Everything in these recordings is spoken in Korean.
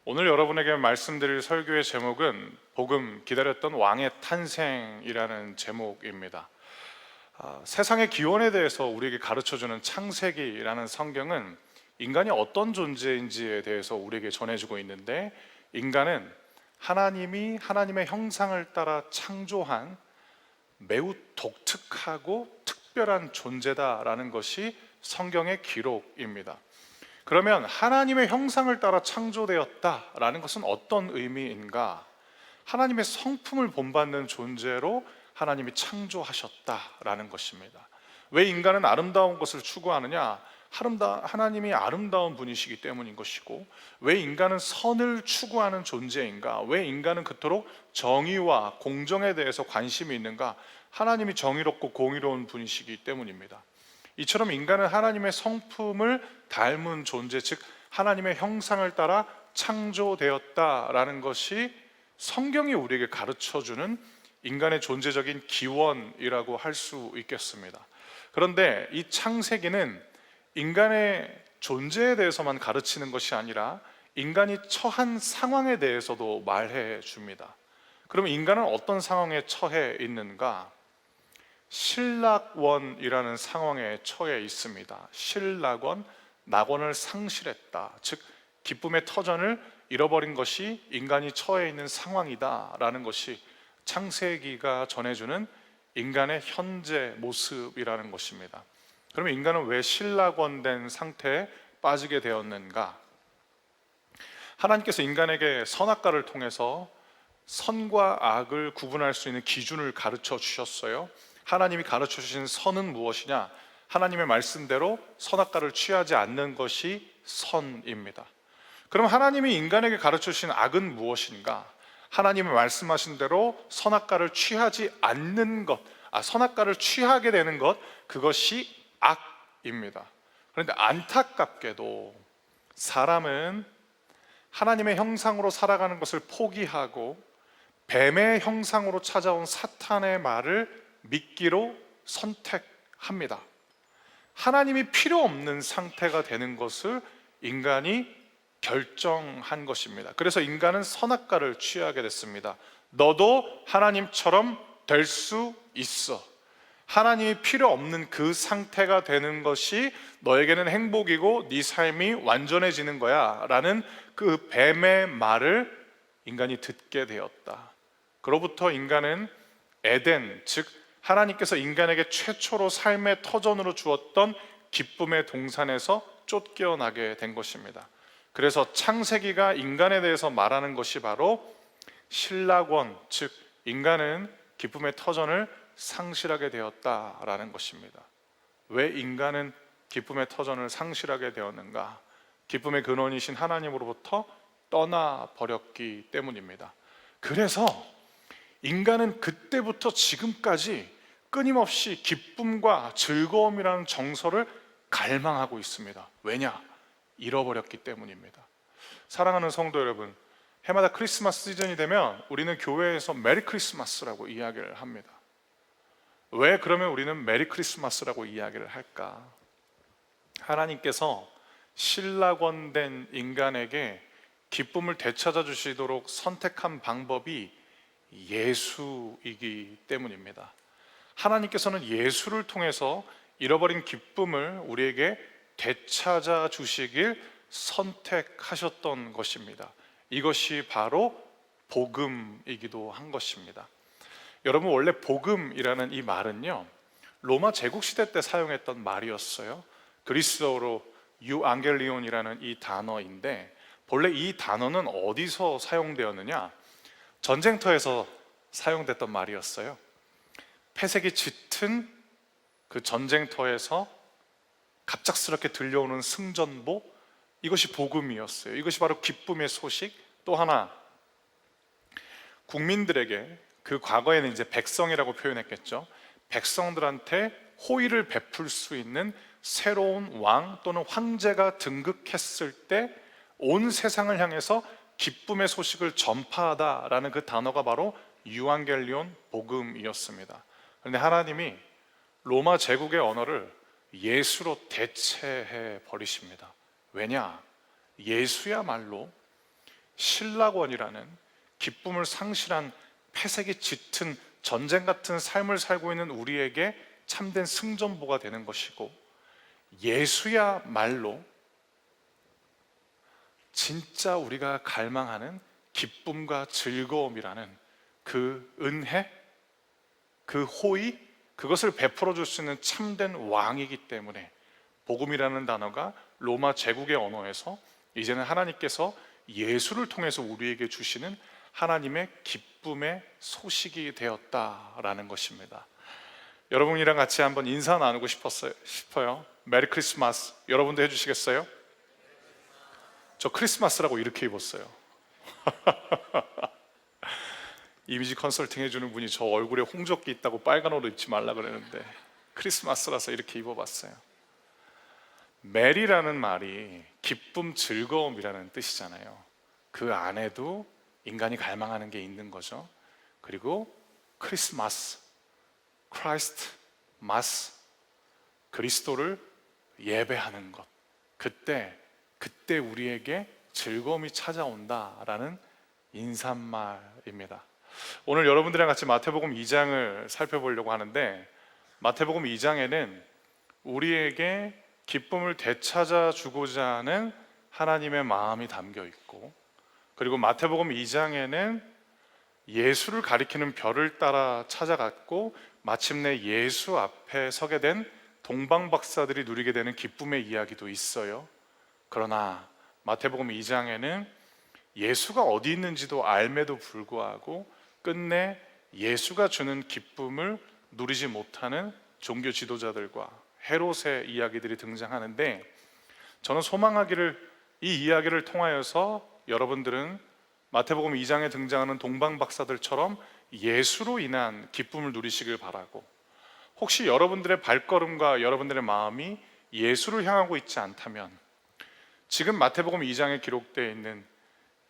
오늘 여러분에게 말씀드릴 설교의 제목은 복음 기다렸던 왕의 탄생이라는 제목입니다. 세상의 기원에 대해서 우리에게 가르쳐주는 창세기라는 성경은 인간이 어떤 존재인지에 대해서 우리에게 전해주고 있는데, 인간은 하나님이 하나님의 형상을 따라 창조한 매우 독특하고 특별한 존재다라는 것이 성경의 기록입니다. 그러면 하나님의 형상을 따라 창조되었다라는 것은 어떤 의미인가? 하나님의 성품을 본받는 존재로 하나님이 창조하셨다라는 것입니다. 왜 인간은 아름다운 것을 추구하느냐? 하나님이 아름다운 분이시기 때문인 것이고, 왜 인간은 선을 추구하는 존재인가? 왜 인간은 그토록 정의와 공정에 대해서 관심이 있는가? 하나님이 정의롭고 공의로운 분이시기 때문입니다. 이처럼 인간은 하나님의 성품을 닮은 존재, 즉 하나님의 형상을 따라 창조되었다라는 것이 성경이 우리에게 가르쳐주는 인간의 존재적인 기원이라고 할 수 있겠습니다. 그런데 이 창세기는 인간의 존재에 대해서만 가르치는 것이 아니라 인간이 처한 상황에 대해서도 말해 줍니다. 그러면 인간은 어떤 상황에 처해 있는가? 실락원이라는 상황에 처해 있습니다. 실락원, 낙원을 상실했다, 즉 기쁨의 터전을 잃어버린 것이 인간이 처해 있는 상황이다라는 것이 창세기가 전해주는 인간의 현재 모습이라는 것입니다. 그러면 인간은 왜 실락원된 상태에 빠지게 되었는가? 하나님께서 인간에게 선악과를 통해서 선과 악을 구분할 수 있는 기준을 가르쳐 주셨어요. 하나님이 가르쳐 주신 선은 무엇이냐? 하나님의 말씀대로 선악과를 취하지 않는 것이 선입니다. 그럼 하나님이 인간에게 가르쳐 주신 악은 무엇인가? 하나님의 말씀하신 대로 선악과를 취하지 않는 것, 선악과를 취하게 되는 것, 그것이 악입니다. 그런데 안타깝게도 사람은 하나님의 형상으로 살아가는 것을 포기하고 뱀의 형상으로 찾아온 사탄의 말을 믿기로 선택합니다. 하나님이 필요 없는 상태가 되는 것을 인간이 결정한 것입니다. 그래서 인간은 선악과를 취하게 됐습니다. 너도 하나님처럼 될 수 있어. 하나님이 필요 없는 그 상태가 되는 것이 너에게는 행복이고 네 삶이 완전해지는 거야 라는 그 뱀의 말을 인간이 듣게 되었다. 그로부터 인간은 에덴, 즉 하나님께서 인간에게 최초로 삶의 터전으로 주었던 기쁨의 동산에서 쫓겨나게 된 것입니다. 그래서 창세기가 인간에 대해서 말하는 것이 바로 실락원, 즉 인간은 기쁨의 터전을 상실하게 되었다라는 것입니다. 왜 인간은 기쁨의 터전을 상실하게 되었는가? 기쁨의 근원이신 하나님으로부터 떠나버렸기 때문입니다. 그래서 인간은 그때부터 지금까지 끊임없이 기쁨과 즐거움이라는 정서를 갈망하고 있습니다. 왜냐? 잃어버렸기 때문입니다. 사랑하는 성도 여러분, 해마다 크리스마스 시즌이 되면 우리는 교회에서 메리 크리스마스라고 이야기를 합니다. 왜 그러면 우리는 메리 크리스마스라고 이야기를 할까? 하나님께서 실락원된 인간에게 기쁨을 되찾아 주시도록 선택한 방법이 예수이기 때문입니다. 하나님께서는 예수를 통해서 잃어버린 기쁨을 우리에게 되찾아 주시길 선택하셨던 것입니다. 이것이 바로 복음이기도 한 것입니다. 여러분, 원래 복음이라는 이 말은요, 로마 제국시대 때 사용했던 말이었어요. 그리스어로 유앙겔리온이라는 이 단어인데, 본래 이 단어는 어디서 사용되었느냐? 전쟁터에서 사용됐던 말이었어요. 폐색이 짙은 그 전쟁터에서 갑작스럽게 들려오는 승전보, 이것이 복음이었어요. 이것이 바로 기쁨의 소식. 또 하나, 국민들에게, 그 과거에는 이제 백성이라고 표현했겠죠. 백성들한테 호의를 베풀 수 있는 새로운 왕 또는 황제가 등극했을 때 온 세상을 향해서 기쁨의 소식을 전파하다라는 그 단어가 바로 유앙겔리온 복음이었습니다. 그런데 하나님이 로마 제국의 언어를 예수로 대체해 버리십니다. 왜냐? 예수야말로 신락원이라는 기쁨을 상실한 패색이 짙은 전쟁 같은 삶을 살고 있는 우리에게 참된 승전보가 되는 것이고, 예수야말로 진짜 우리가 갈망하는 기쁨과 즐거움이라는 그 은혜, 그 호의, 그것을 베풀어 줄 수 있는 참된 왕이기 때문에 복음이라는 단어가 로마 제국의 언어에서 이제는 하나님께서 예수를 통해서 우리에게 주시는 하나님의 기쁨의 소식이 되었다라는 것입니다. 여러분이랑 같이 한번 인사 나누고 싶어요. 메리 크리스마스. 여러분도 해주시겠어요? 저 크리스마스라고 이렇게 입었어요. 이미지 컨설팅 해주는 분이 저 얼굴에 홍조기 있다고 빨간 옷 입지 말라 그랬는데 크리스마스라서 이렇게 입어봤어요. 메리라는 말이 기쁨, 즐거움이라는 뜻이잖아요. 그 안에도 인간이 갈망하는 게 있는 거죠. 그리고 크리스마스, 크라이스트 마스, 그리스도를 예배하는 것, 그때 우리에게 즐거움이 찾아온다라는 인사말입니다. 오늘 여러분들이랑 같이 마태복음 2장을 살펴보려고 하는데, 마태복음 2장에는 우리에게 기쁨을 되찾아 주고자 하는 하나님의 마음이 담겨 있고, 그리고 마태복음 2장에는 예수를 가리키는 별을 따라 찾아갔고 마침내 예수 앞에 서게 된 동방박사들이 누리게 되는 기쁨의 이야기도 있어요. 그러나 마태복음 2장에는 예수가 어디 있는지도 알매도 불구하고 끝내 예수가 주는 기쁨을 누리지 못하는 종교 지도자들과 헤롯의 이야기들이 등장하는데, 저는 소망하기를 이 이야기를 통하여서 여러분들은 마태복음 2장에 등장하는 동방박사들처럼 예수로 인한 기쁨을 누리시길 바라고, 혹시 여러분들의 발걸음과 여러분들의 마음이 예수를 향하고 있지 않다면 지금 마태복음 2장에 기록되어 있는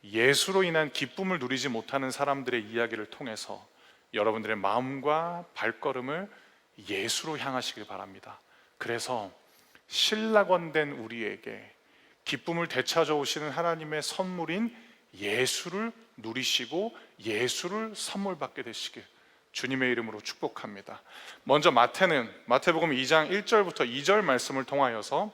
예수로 인한 기쁨을 누리지 못하는 사람들의 이야기를 통해서 여러분들의 마음과 발걸음을 예수로 향하시길 바랍니다. 그래서 신락원된 우리에게 기쁨을 되찾아 오시는 하나님의 선물인 예수를 누리시고 예수를 선물 받게 되시길 주님의 이름으로 축복합니다. 먼저 마태복음 2장 1절부터 2절 말씀을 통하여서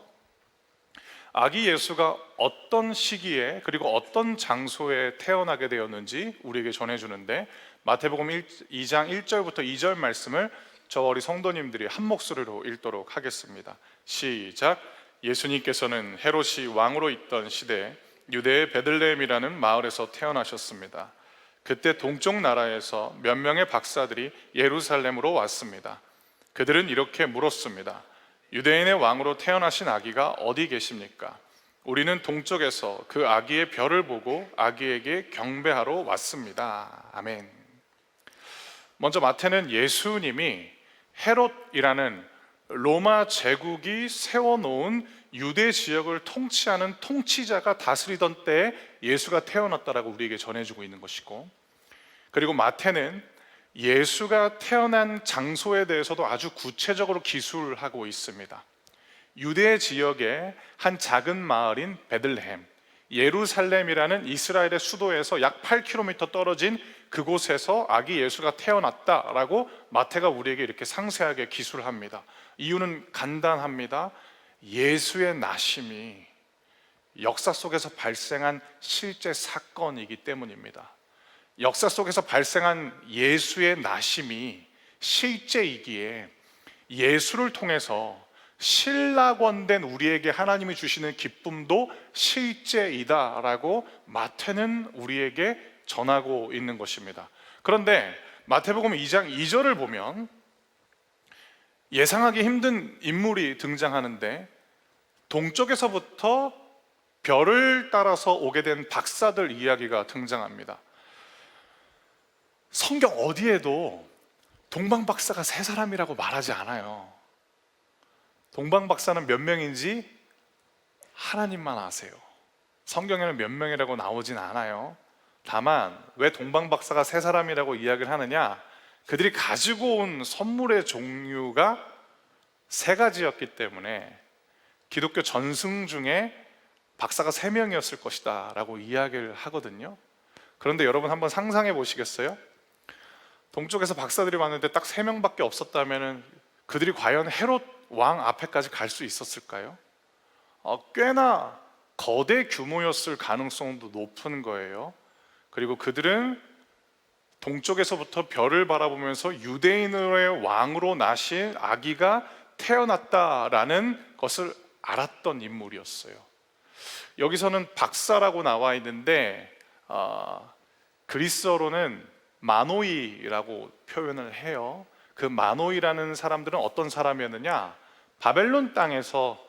아기 예수가 어떤 시기에 그리고 어떤 장소에 태어나게 되었는지 우리에게 전해주는데, 마태복음 2장 1절부터 2절 말씀을 저 어리 성도님들이 한 목소리로 읽도록 하겠습니다. 시작. 예수님께서는 헤롯이 왕으로 있던 시대에 유대의 베들레헴이라는 마을에서 태어나셨습니다. 그때 동쪽 나라에서 몇 명의 박사들이 예루살렘으로 왔습니다. 그들은 이렇게 물었습니다. 유대인의 왕으로 태어나신 아기가 어디 계십니까? 우리는 동쪽에서 그 아기의 별을 보고 아기에게 경배하러 왔습니다. 아멘. 먼저 마태는 예수님이 헤롯이라는 로마 제국이 세워놓은 유대 지역을 통치하는 통치자가 다스리던 때에 예수가 태어났다라고 우리에게 전해주고 있는 것이고, 그리고 마태는 예수가 태어난 장소에 대해서도 아주 구체적으로 기술하고 있습니다. 유대 지역의 한 작은 마을인 베들레헴, 예루살렘이라는 이스라엘의 수도에서 약 8km 떨어진 그곳에서 아기 예수가 태어났다라고 마태가 우리에게 이렇게 상세하게 기술합니다. 이유는 간단합니다. 예수의 나심이 역사 속에서 발생한 실제 사건이기 때문입니다. 역사 속에서 발생한 예수의 나심이 실제이기에 예수를 통해서 신락원된 우리에게 하나님이 주시는 기쁨도 실제이다라고 마태는 우리에게 전하고 있는 것입니다. 그런데 마태복음 2장 2절을 보면 예상하기 힘든 인물이 등장하는데, 동쪽에서부터 별을 따라서 오게 된 박사들 이야기가 등장합니다. 성경 어디에도 동방박사가 세 사람이라고 말하지 않아요. 동방박사는 몇 명인지 하나님만 아세요. 성경에는 몇 명이라고 나오진 않아요. 다만 왜 동방박사가 세 사람이라고 이야기를 하느냐, 그들이 가지고 온 선물의 종류가 세 가지였기 때문에 기독교 전승 중에 박사가 3명이었을 것이다 라고 이야기를 하거든요. 그런데 여러분 한번 상상해 보시겠어요? 동쪽에서 박사들이 왔는데 딱 3명밖에 없었다면 그들이 과연 헤롯 왕 앞에까지 갈 수 있었을까요? 꽤나 거대 규모였을 가능성도 높은 거예요. 그리고 그들은 동쪽에서부터 별을 바라보면서 유대인의 왕으로 나실 아기가 태어났다라는 것을 알았던 인물이었어요. 여기서는 박사라고 나와 있는데 그리스어로는 마노이라고 표현을 해요. 그 마노이라는 사람들은 어떤 사람이었느냐? 바벨론 땅에서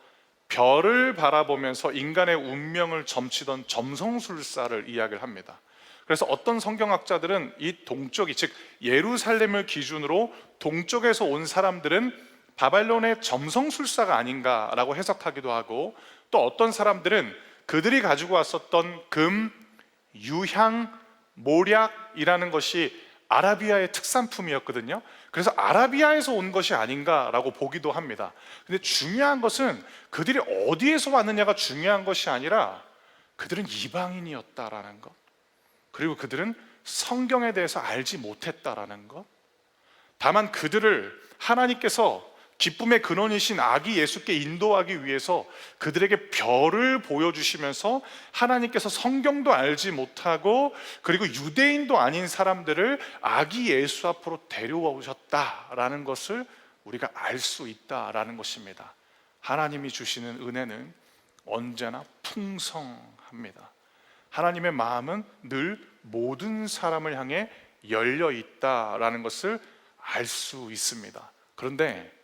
별을 바라보면서 인간의 운명을 점치던 점성술사를 이야기를 합니다. 그래서 어떤 성경학자들은 이 동쪽이, 즉 예루살렘을 기준으로 동쪽에서 온 사람들은 바벨론의 점성술사가 아닌가라고 해석하기도 하고, 또 어떤 사람들은 그들이 가지고 왔었던 금, 유향, 모략이라는 것이 아라비아의 특산품이었거든요. 그래서 아라비아에서 온 것이 아닌가라고 보기도 합니다. 근데 중요한 것은 그들이 어디에서 왔느냐가 중요한 것이 아니라 그들은 이방인이었다라는 것, 그리고 그들은 성경에 대해서 알지 못했다라는 것. 다만 그들을 하나님께서 기쁨의 근원이신 아기 예수께 인도하기 위해서 그들에게 별을 보여주시면서 하나님께서 성경도 알지 못하고 그리고 유대인도 아닌 사람들을 아기 예수 앞으로 데려오셨다라는 것을 우리가 알 수 있다라는 것입니다. 하나님이 주시는 은혜는 언제나 풍성합니다. 하나님의 마음은 늘 모든 사람을 향해 열려 있다라는 것을 알 수 있습니다. 그런데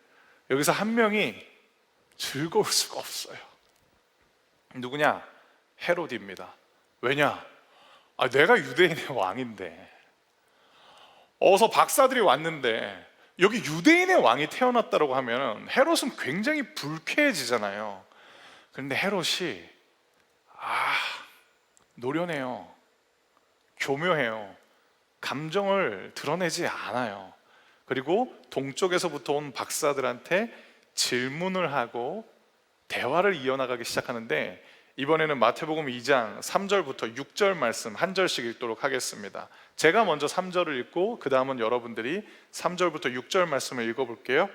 여기서 한 명이 즐거울 수가 없어요. 누구냐? 헤롯입니다. 왜냐? 내가 유대인의 왕인데, 어서 박사들이 왔는데 여기 유대인의 왕이 태어났다고 하면 헤롯은 굉장히 불쾌해지잖아요. 그런데 헤롯이 노련해요. 교묘해요. 감정을 드러내지 않아요. 그리고 동쪽에서부터 온 박사들한테 질문을 하고 대화를 이어나가기 시작하는데, 이번에는 마태복음 2장 3절부터 6절 말씀 한 절씩 읽도록 하겠습니다. 제가 먼저 3절을 읽고 그 다음은 여러분들이 3절부터 6절 말씀을 읽어볼게요.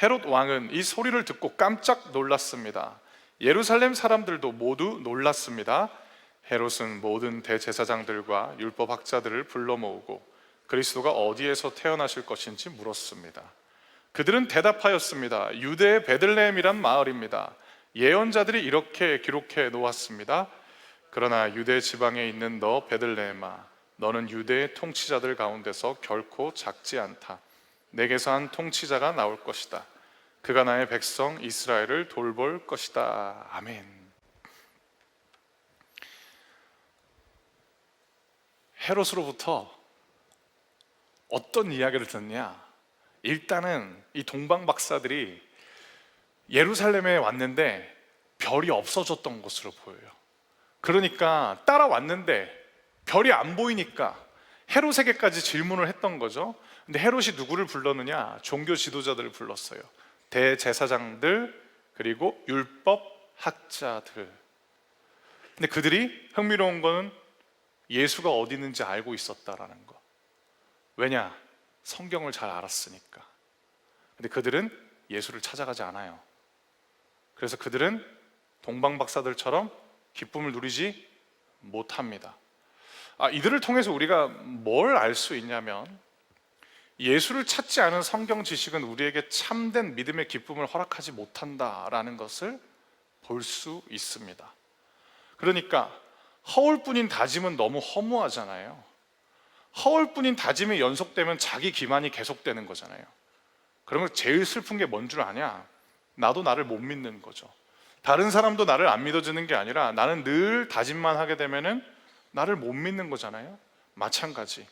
헤롯 왕은 이 소리를 듣고 깜짝 놀랐습니다. 예루살렘 사람들도 모두 놀랐습니다. 헤롯은 모든 대제사장들과 율법학자들을 불러 모으고 그리스도가 어디에서 태어나실 것인지 물었습니다. 그들은 대답하였습니다. 유대의 베들레헴이란 마을입니다. 예언자들이 이렇게 기록해 놓았습니다. 그러나 유대 지방에 있는 너 베들레헴아, 너는 유대의 통치자들 가운데서 결코 작지 않다. 내게서 한 통치자가 나올 것이다. 그가 나의 백성 이스라엘을 돌볼 것이다. 아멘. 헤롯으로부터 어떤 이야기를 듣냐? 일단은 이 동방 박사들이 예루살렘에 왔는데 별이 없어졌던 것으로 보여요. 그러니까 따라왔는데 별이 안 보이니까 헤롯에게까지 질문을 했던 거죠. 근데 헤롯이 누구를 불렀느냐? 종교 지도자들을 불렀어요. 대제사장들, 그리고 율법 학자들. 근데 그들이 흥미로운 거는 예수가 어디 있는지 알고 있었다라는 거. 왜냐? 성경을 잘 알았으니까. 근데 그들은 예수를 찾아가지 않아요. 그래서 그들은 동방 박사들처럼 기쁨을 누리지 못합니다. 이들을 통해서 우리가 뭘 알 수 있냐면, 예수를 찾지 않은 성경 지식은 우리에게 참된 믿음의 기쁨을 허락하지 못한다라는 것을 볼 수 있습니다. 그러니까 허울뿐인 다짐은 너무 허무하잖아요. 허울뿐인 다짐이 연속되면 자기 기만이 계속되는 거잖아요. 그러면 제일 슬픈 게 뭔 줄 아냐? 나도 나를 못 믿는 거죠. 다른 사람도 나를 안 믿어주는 게 아니라 나는 늘 다짐만 하게 되면은 나를 못 믿는 거잖아요. 마찬가지.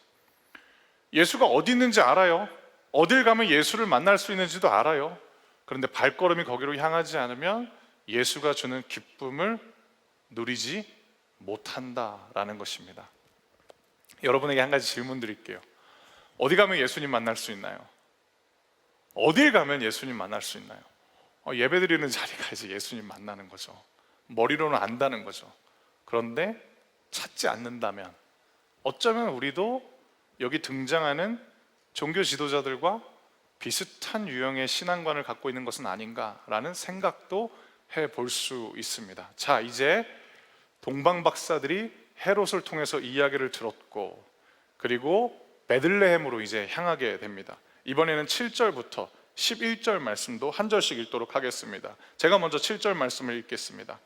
예수가 어디 있는지 알아요. 어딜 가면 예수를 만날 수 있는지도 알아요. 그런데 발걸음이 거기로 향하지 않으면 예수가 주는 기쁨을 누리지 못한다라는 것입니다. 여러분에게 한 가지 질문 드릴게요. 어디 가면 예수님 만날 수 있나요? 어딜 가면 예수님 만날 수 있나요? 예배 드리는 자리 가야지 예수님 만나는 거죠. 머리로는 안다는 거죠. 그런데 찾지 않는다면 어쩌면 우리도 여기 등장하는 종교 지도자들과 비슷한 유형의 신앙관을 갖고 있는 것은 아닌가라는 생각도 해볼 수 있습니다. 자, 이제 동방 박사들이 헤롯을 통해서 이야기를 들었고, 그리고 베들레헴으로 이제 향하게 됩니다. 이번에는 7절부터 11절 말씀도 한 절씩 읽도록 하겠습니다. 제가 먼저 7절 말씀을 읽겠습니다.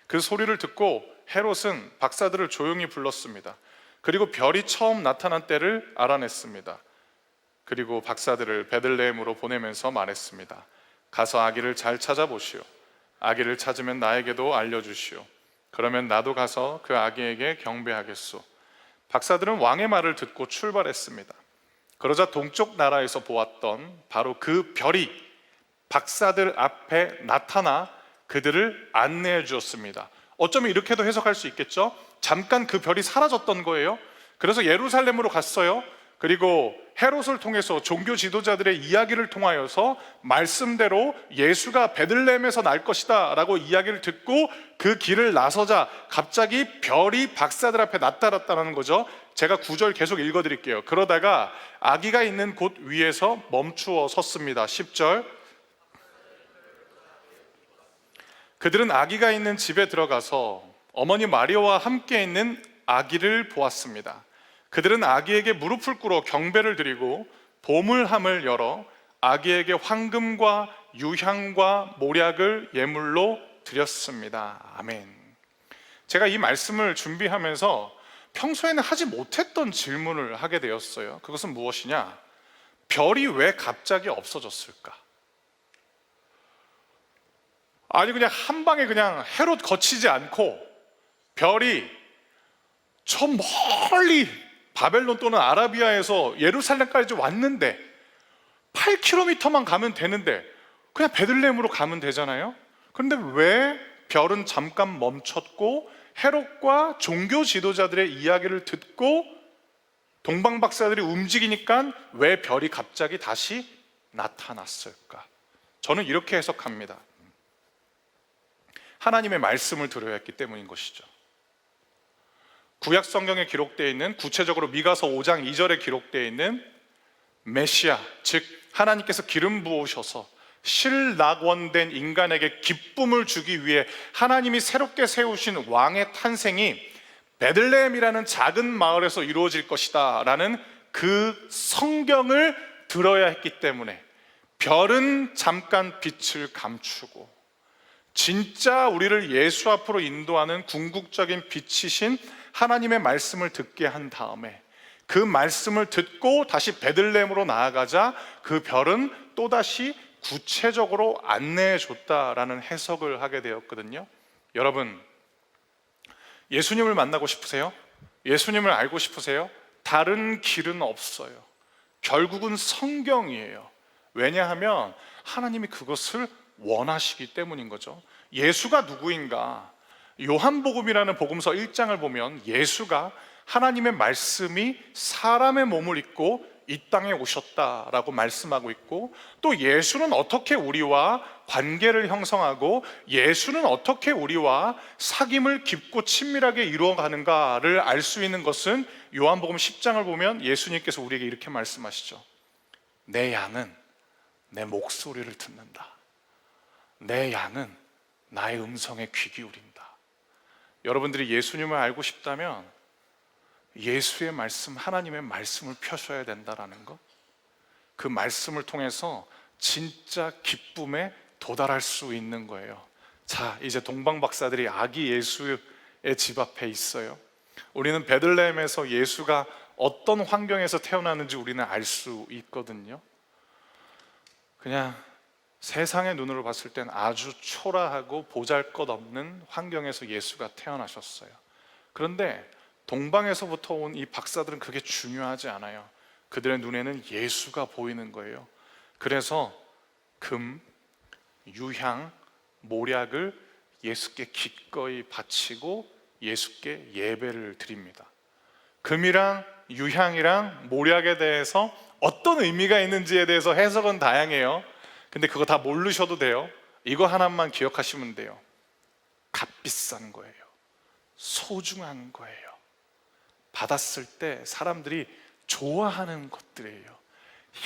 그 소리를 듣고 헤롯은 박사들을 조용히 불렀습니다. 그리고 별이 처음 나타난 때를 알아냈습니다. 그리고 박사들을 베들레헴으로 보내면서 말했습니다. 가서 아기를 잘 찾아보시오. 아기를 찾으면 나에게도 알려주시오. 그러면 나도 가서 그 아기에게 경배하겠소. 박사들은 왕의 말을 듣고 출발했습니다. 그러자 동쪽 나라에서 보았던 바로 그 별이 박사들 앞에 나타나 그들을 안내해 주었습니다. 어쩌면 이렇게도 해석할 수 있겠죠? 잠깐 그 별이 사라졌던 거예요. 그래서 예루살렘으로 갔어요. 그리고 헤롯을 통해서 종교 지도자들의 이야기를 통하여서 말씀대로 예수가 베들레헴에서 날 것이다 라고 이야기를 듣고 그 길을 나서자 갑자기 별이 박사들 앞에 나타났다는 거죠. 제가 9절 계속 읽어드릴게요. 그러다가 아기가 있는 곳 위에서 멈추어 섰습니다. 10절, 그들은 아기가 있는 집에 들어가서 어머니 마리아와 함께 있는 아기를 보았습니다. 그들은 아기에게 무릎을 꿇어 경배를 드리고 보물함을 열어 아기에게 황금과 유향과 모략을 예물로 드렸습니다. 아멘. 제가 이 말씀을 준비하면서 평소에는 하지 못했던 질문을 하게 되었어요. 그것은 무엇이냐? 별이 왜 갑자기 없어졌을까? 아니 그냥 한 방에 그냥 헤롯 거치지 않고 별이 저 멀리 바벨론 또는 아라비아에서 예루살렘까지 왔는데 8km만 가면 되는데 그냥 베들레헴으로 가면 되잖아요. 그런데 왜 별은 잠깐 멈췄고 헤롯과 종교 지도자들의 이야기를 듣고 동방 박사들이 움직이니까 왜 별이 갑자기 다시 나타났을까? 저는 이렇게 해석합니다. 하나님의 말씀을 들어야 했기 때문인 것이죠. 구약 성경에 기록되어 있는, 구체적으로 미가서 5장 2절에 기록되어 있는 메시아, 즉 하나님께서 기름 부으셔서 실낙원된 인간에게 기쁨을 주기 위해 하나님이 새롭게 세우신 왕의 탄생이 베들레헴이라는 작은 마을에서 이루어질 것이다 라는 그 성경을 들어야 했기 때문에 별은 잠깐 빛을 감추고 진짜 우리를 예수 앞으로 인도하는 궁극적인 빛이신 하나님의 말씀을 듣게 한 다음에 그 말씀을 듣고 다시 베들레헴으로 나아가자 그 별은 또다시 구체적으로 안내해 줬다라는 해석을 하게 되었거든요. 여러분, 예수님을 만나고 싶으세요? 예수님을 알고 싶으세요? 다른 길은 없어요. 결국은 성경이에요. 왜냐하면 하나님이 그것을 원하시기 때문인 거죠. 예수가 누구인가? 요한복음이라는 복음서 1장을 보면 예수가 하나님의 말씀이 사람의 몸을 입고 이 땅에 오셨다라고 말씀하고 있고, 또 예수는 어떻게 우리와 관계를 형성하고 예수는 어떻게 우리와 사귐을 깊고 친밀하게 이루어가는가를 알 수 있는 것은 요한복음 10장을 보면 예수님께서 우리에게 이렇게 말씀하시죠. 내 양은 내 목소리를 듣는다. 내 양은 나의 음성에 귀 기울인다. 여러분들이 예수님을 알고 싶다면 예수의 말씀, 하나님의 말씀을 펴셔야 된다라는 것, 그 말씀을 통해서 진짜 기쁨에 도달할 수 있는 거예요. 자, 이제 동방 박사들이 아기 예수의 집 앞에 있어요. 우리는 베들레헴에서 예수가 어떤 환경에서 태어나는지 우리는 알 수 있거든요. 그냥 세상의 눈으로 봤을 땐 아주 초라하고 보잘것없는 환경에서 예수가 태어나셨어요. 그런데 동방에서부터 온 이 박사들은 그게 중요하지 않아요. 그들의 눈에는 예수가 보이는 거예요. 그래서 금, 유향, 모략을 예수께 기꺼이 바치고 예수께 예배를 드립니다. 금이랑 유향이랑 모략에 대해서 어떤 의미가 있는지에 대해서 해석은 다양해요. 근데 그거 다 모르셔도 돼요. 이거 하나만 기억하시면 돼요. 값비싼 거예요. 소중한 거예요. 받았을 때 사람들이 좋아하는 것들이에요.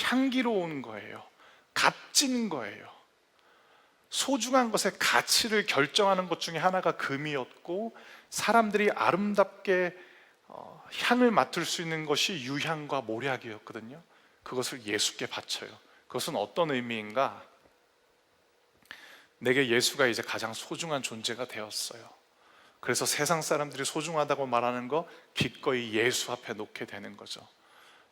향기로운 거예요. 값진 거예요. 소중한 것의 가치를 결정하는 것 중에 하나가 금이었고, 사람들이 아름답게 향을 맡을 수 있는 것이 유향과 모략이었거든요. 그것을 예수께 바쳐요. 그것은 어떤 의미인가? 내게 예수가 이제 가장 소중한 존재가 되었어요. 그래서 세상 사람들이 소중하다고 말하는 거 기꺼이 예수 앞에 놓게 되는 거죠.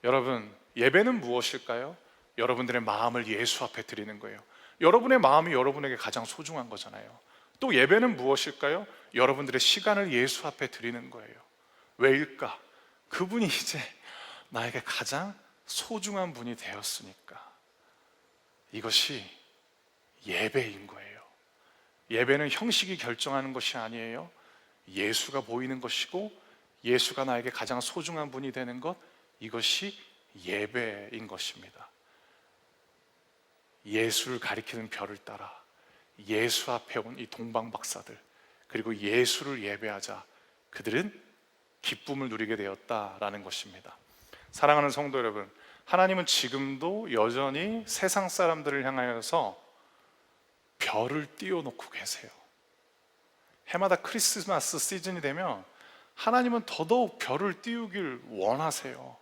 여러분, 예배는 무엇일까요? 여러분들의 마음을 예수 앞에 드리는 거예요. 여러분의 마음이 여러분에게 가장 소중한 거잖아요. 또 예배는 무엇일까요? 여러분들의 시간을 예수 앞에 드리는 거예요. 왜일까? 그분이 이제 나에게 가장 소중한 분이 되었으니까. 이것이 예배인 거예요. 예배는 형식이 결정하는 것이 아니에요. 예수가 보이는 것이고, 예수가 나에게 가장 소중한 분이 되는 것, 이것이 예배인 것입니다. 예수를 가리키는 별을 따라 예수 앞에 온 이 동방박사들, 그리고 예수를 예배하자, 그들은 기쁨을 누리게 되었다라는 것입니다. 사랑하는 성도 여러분, 하나님은 지금도 여전히 세상 사람들을 향하여서 별을 띄워놓고 계세요. 해마다 크리스마스 시즌이 되면 하나님은 더더욱 별을 띄우길 원하세요.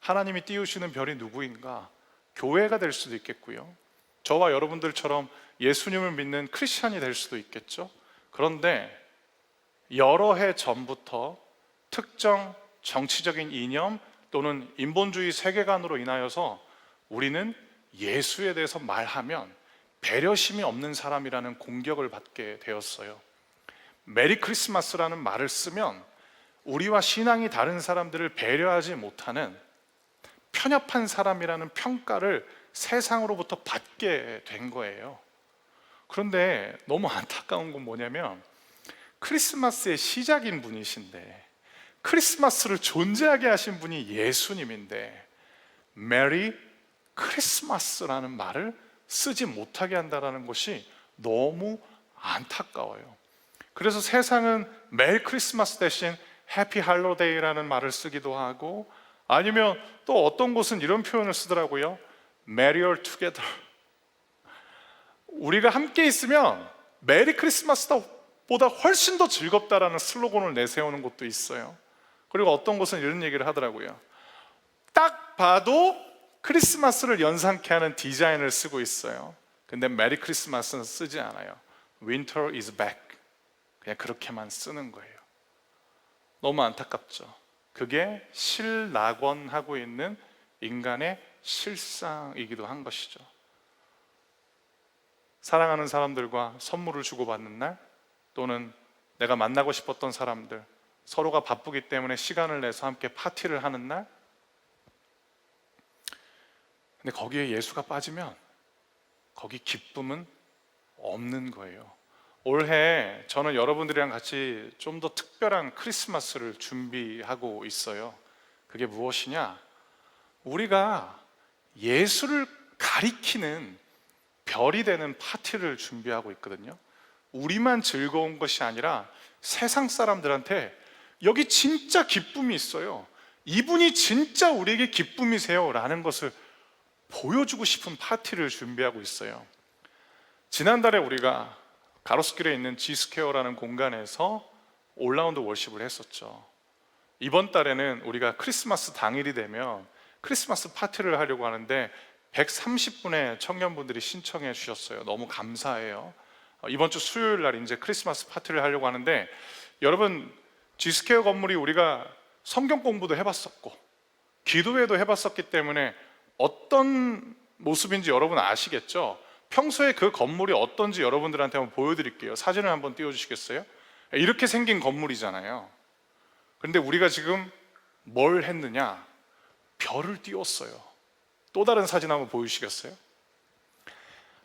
하나님이 띄우시는 별이 누구인가? 교회가 될 수도 있겠고요, 저와 여러분들처럼 예수님을 믿는 크리스찬이 될 수도 있겠죠. 그런데 여러 해 전부터 특정 정치적인 이념 또는 인본주의 세계관으로 인하여서 우리는 예수에 대해서 말하면 배려심이 없는 사람이라는 공격을 받게 되었어요. 메리 크리스마스라는 말을 쓰면 우리와 신앙이 다른 사람들을 배려하지 못하는 편협한 사람이라는 평가를 세상으로부터 받게 된 거예요. 그런데 너무 안타까운 건 뭐냐면, 크리스마스의 시작인 분이신데, 크리스마스를 존재하게 하신 분이 예수님인데, 메리 크리스마스라는 말을 쓰지 못하게 한다는 것이 너무 안타까워요. 그래서 세상은 메리 크리스마스 대신 해피 할로데이라는 말을 쓰기도 하고, 아니면 또 어떤 곳은 이런 표현을 쓰더라고요. Merrier together. 우리가 함께 있으면 메리 크리스마스보다 훨씬 더 즐겁다라는 슬로건을 내세우는 곳도 있어요. 그리고 어떤 곳은 이런 얘기를 하더라고요. 딱 봐도 크리스마스를 연상케 하는 디자인을 쓰고 있어요. 근데 메리 크리스마스는 쓰지 않아요. Winter is back. 그냥 그렇게만 쓰는 거예요. 너무 안타깝죠. 그게 실낙원하고 있는 인간의 실상이기도 한 것이죠. 사랑하는 사람들과 선물을 주고받는 날, 또는 내가 만나고 싶었던 사람들, 서로가 바쁘기 때문에 시간을 내서 함께 파티를 하는 날, 근데 거기에 예수가 빠지면 거기 기쁨은 없는 거예요. 올해 저는 여러분들이랑 같이 좀 더 특별한 크리스마스를 준비하고 있어요. 그게 무엇이냐? 우리가 예수를 가리키는 별이 되는 파티를 준비하고 있거든요. 우리만 즐거운 것이 아니라 세상 사람들한테 여기 진짜 기쁨이 있어요, 이분이 진짜 우리에게 기쁨이세요 라는 것을 보여주고 싶은 파티를 준비하고 있어요. 지난달에 우리가 가로수길에 있는 G스퀘어라는 공간에서 올라운드 월십을 했었죠. 이번 달에는 우리가 크리스마스 당일이 되면 크리스마스 파티를 하려고 하는데 130분의 청년분들이 신청해 주셨어요. 너무 감사해요. 이번 주 수요일 날 이제 크리스마스 파티를 하려고 하는데, 여러분, G스퀘어 건물이 우리가 성경 공부도 해봤었고 기도회도 해봤었기 때문에 어떤 모습인지 여러분 아시겠죠? 평소에 그 건물이 어떤지 여러분들한테 한번 보여드릴게요. 사진을 한번 띄워주시겠어요? 이렇게 생긴 건물이잖아요. 그런데 우리가 지금 뭘 했느냐? 별을 띄웠어요. 또 다른 사진 한번 보여주시겠어요?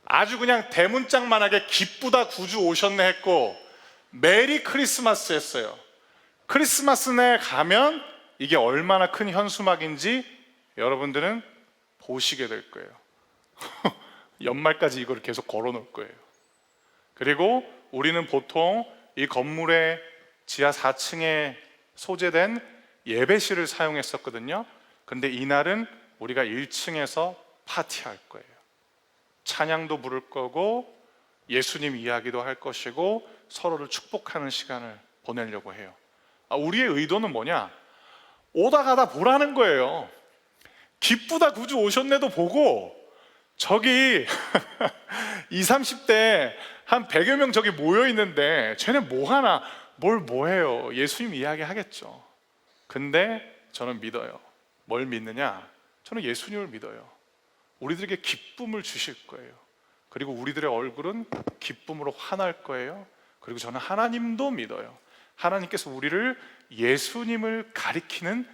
아주 그냥 대문짝만하게 기쁘다 구주 오셨네 했고 메리 크리스마스 했어요. 크리스마스 날 가면 이게 얼마나 큰 현수막인지 여러분들은 보시게 될 거예요. 연말까지 이걸 계속 걸어 놓을 거예요. 그리고 우리는 보통 이 건물의 지하 4층에 소재된 예배실을 사용했었거든요. 근데 이날은 우리가 1층에서 파티할 거예요. 찬양도 부를 거고 예수님 이야기도 할 것이고 서로를 축복하는 시간을 보내려고 해요. 우리의 의도는 뭐냐? 오다 가다 보라는 거예요. 기쁘다 구주 오셨네도 보고, 저기 20, 30대 한 100여 명 저기 모여 있는데 쟤네 뭐 하나, 뭘 뭐해요? 예수님 이야기 하겠죠. 근데 저는 믿어요. 뭘 믿느냐? 저는 예수님을 믿어요. 우리들에게 기쁨을 주실 거예요. 그리고 우리들의 얼굴은 기쁨으로 환할 거예요. 그리고 저는 하나님도 믿어요. 하나님께서 우리를 예수님을 가리키는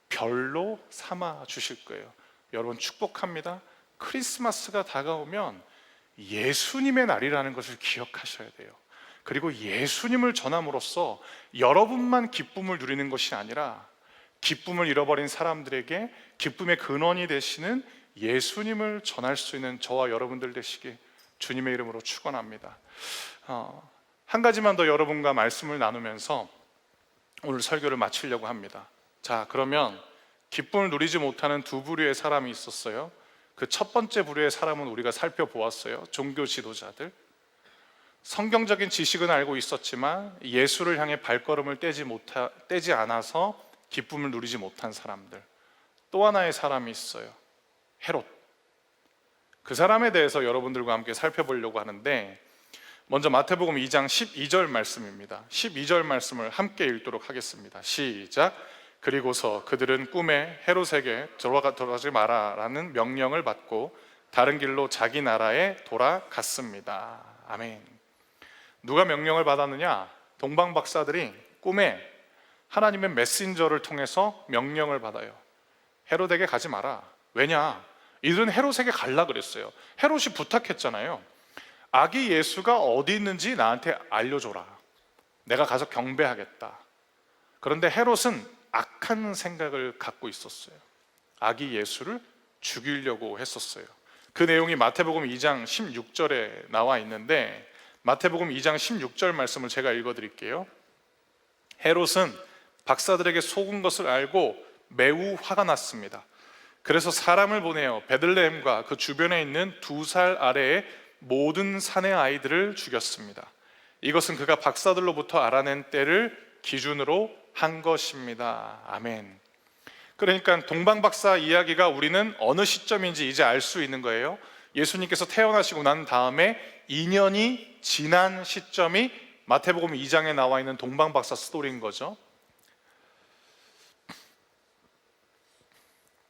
별로 삼아 주실 거예요. 여러분 축복합니다. 크리스마스가 다가오면 예수님의 날이라는 것을 기억하셔야 돼요. 그리고 예수님을 전함으로써 여러분만 기쁨을 누리는 것이 아니라 기쁨을 잃어버린 사람들에게 기쁨의 근원이 되시는 예수님을 전할 수 있는 저와 여러분들 되시기 주님의 이름으로 축원합니다. 한 가지만 더 여러분과 말씀을 나누면서 오늘 설교를 마치려고 합니다. 자, 그러면 기쁨을 누리지 못하는 두 부류의 사람이 있었어요. 그 첫 번째 부류의 사람은 우리가 살펴보았어요. 종교 지도자들. 성경적인 지식은 알고 있었지만 예수를 향해 발걸음을 떼지 않아서 기쁨을 누리지 못한 사람들. 또 하나의 사람이 있어요. 헤롯. 그 사람에 대해서 여러분들과 함께 살펴보려고 하는데, 먼저 마태복음 2장 12절 말씀입니다. 12절 말씀을 함께 읽도록 하겠습니다. 시작. 그리고서 그들은 꿈에 헤롯에게 돌아가지 마라 라는 명령을 받고 다른 길로 자기 나라에 돌아갔습니다. 아멘. 누가 명령을 받았느냐? 동방 박사들이 꿈에 하나님의 메신저를 통해서 명령을 받아요. 헤롯에게 가지 마라. 왜냐? 이들은 헤롯에게 갈라 그랬어요. 헤롯이 부탁했잖아요. 아기 예수가 어디 있는지 나한테 알려줘라. 내가 가서 경배하겠다. 그런데 헤롯은 악한 생각을 갖고 있었어요. 아기 예수를 죽이려고 했었어요. 그 내용이 마태복음 2장 16절에 나와 있는데, 마태복음 2장 16절 말씀을 제가 읽어드릴게요. 헤롯은 박사들에게 속은 것을 알고 매우 화가 났습니다. 그래서 사람을 보내어 베들레헴과 그 주변에 있는 2살 아래의 모든 산의 아이들을 죽였습니다. 이것은 그가 박사들로부터 알아낸 때를 기준으로 한 것입니다. 아멘. 그러니까 동방박사 이야기가 우리는 어느 시점인지 이제 알 수 있는 거예요. 예수님께서 태어나시고 난 다음에 2년이 지난 시점이 마태복음 2장에 나와 있는 동방박사 스토리인 거죠.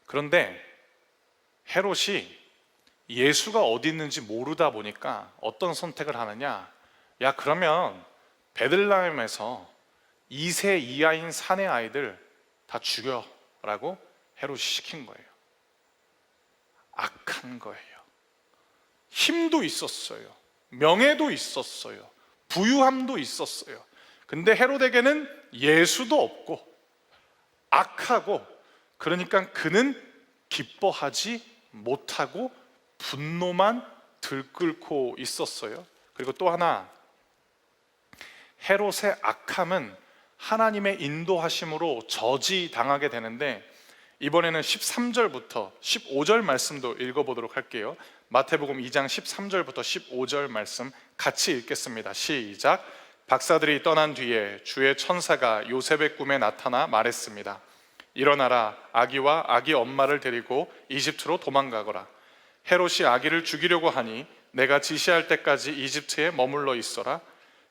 그런데 헤롯이 예수가 어디 있는지 모르다 보니까 어떤 선택을 하느냐? 야, 그러면 베들레헴에서 2세 이하인 사내 아이들 다 죽여라고 헤롯이 시킨 거예요. 악한 거예요. 힘도 있었어요. 명예도 있었어요. 부유함도 있었어요. 근데 헤롯에게는 예수도 없고 악하고, 그러니까 그는 기뻐하지 못하고 분노만 들끓고 있었어요. 그리고 또 하나, 헤롯의 악함은 하나님의 인도하심으로 저지당하게 되는데, 이번에는 13절부터 15절 말씀도 읽어보도록 할게요. 마태복음 2장 13절부터 15절 말씀 같이 읽겠습니다. 시작. 박사들이 떠난 뒤에 주의 천사가 요셉의 꿈에 나타나 말했습니다. 일어나라, 아기와 아기 엄마를 데리고 이집트로 도망가거라. 헤롯이 아기를 죽이려고 하니 내가 지시할 때까지 이집트에 머물러 있어라.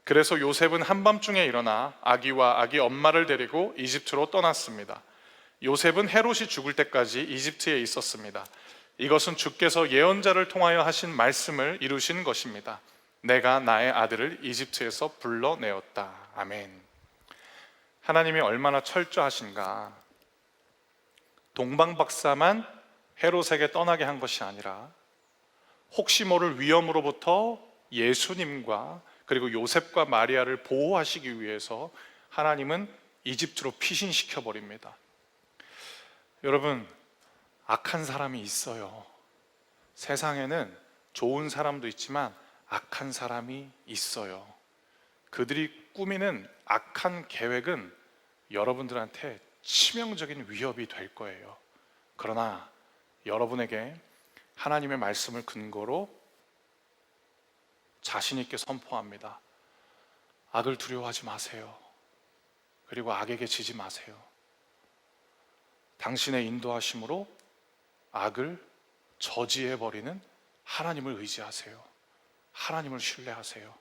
그래서 요셉은 한밤중에 일어나 아기와 아기 엄마를 데리고 이집트로 떠났습니다. 요셉은 헤롯이 죽을 때까지 이집트에 있었습니다. 이것은 주께서 예언자를 통하여 하신 말씀을 이루신 것입니다. 내가 나의 아들을 이집트에서 불러내었다. 아멘. 하나님이 얼마나 철저하신가. 동방박사만 헤롯에게 떠나게 한 것이 아니라 혹시 모를 위험으로부터 예수님과 그리고 요셉과 마리아를 보호하시기 위해서 하나님은 이집트로 피신시켜 버립니다. 여러분, 악한 사람이 있어요. 세상에는 좋은 사람도 있지만 악한 사람이 있어요. 그들이 꾸미는 악한 계획은 여러분들한테 치명적인 위협이 될 거예요. 그러나 여러분에게 하나님의 말씀을 근거로 자신 있게 선포합니다. 악을 두려워하지 마세요. 그리고 악에게 지지 마세요. 당신의 인도하심으로 악을 저지해버리는 하나님을 의지하세요. 하나님을 신뢰하세요.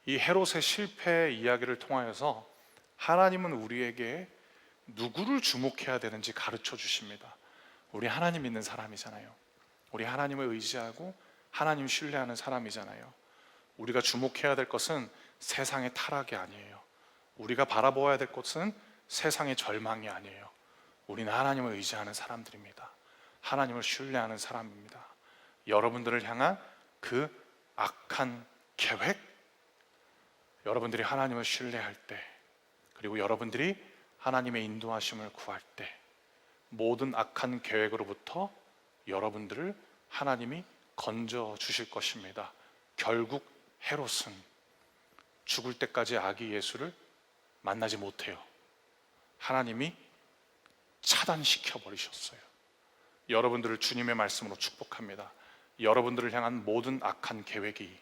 이 헤롯의 실패 이야기를 통하여서 하나님은 우리에게 누구를 주목해야 되는지 가르쳐 주십니다. 우리 하나님 믿는 사람이잖아요. 우리 하나님을 의지하고 하나님 신뢰하는 사람이잖아요. 우리가 주목해야 될 것은 세상의 타락이 아니에요. 우리가 바라보아야 될 것은 세상의 절망이 아니에요. 우리는 하나님을 의지하는 사람들입니다. 하나님을 신뢰하는 사람입니다. 여러분들을 향한 그 악한 계획, 여러분들이 하나님을 신뢰할 때, 그리고 여러분들이 하나님의 인도하심을 구할 때, 모든 악한 계획으로부터 여러분들을 하나님이 건져 주실 것입니다. 결국 헤롯은 죽을 때까지 아기 예수를 만나지 못해요. 하나님이 차단시켜 버리셨어요. 여러분들을 주님의 말씀으로 축복합니다. 여러분들을 향한 모든 악한 계획이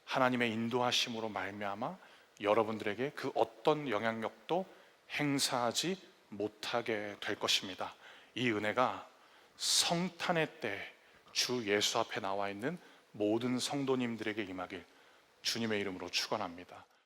하나님의 인도하심으로 말미암아 여러분들에게 그 어떤 영향력도 행사하지 못하게 될 것입니다. 이 은혜가 성탄의 때 주 예수 앞에 나와 있는 모든 성도님들에게 임하길 주님의 이름으로 축원합니다.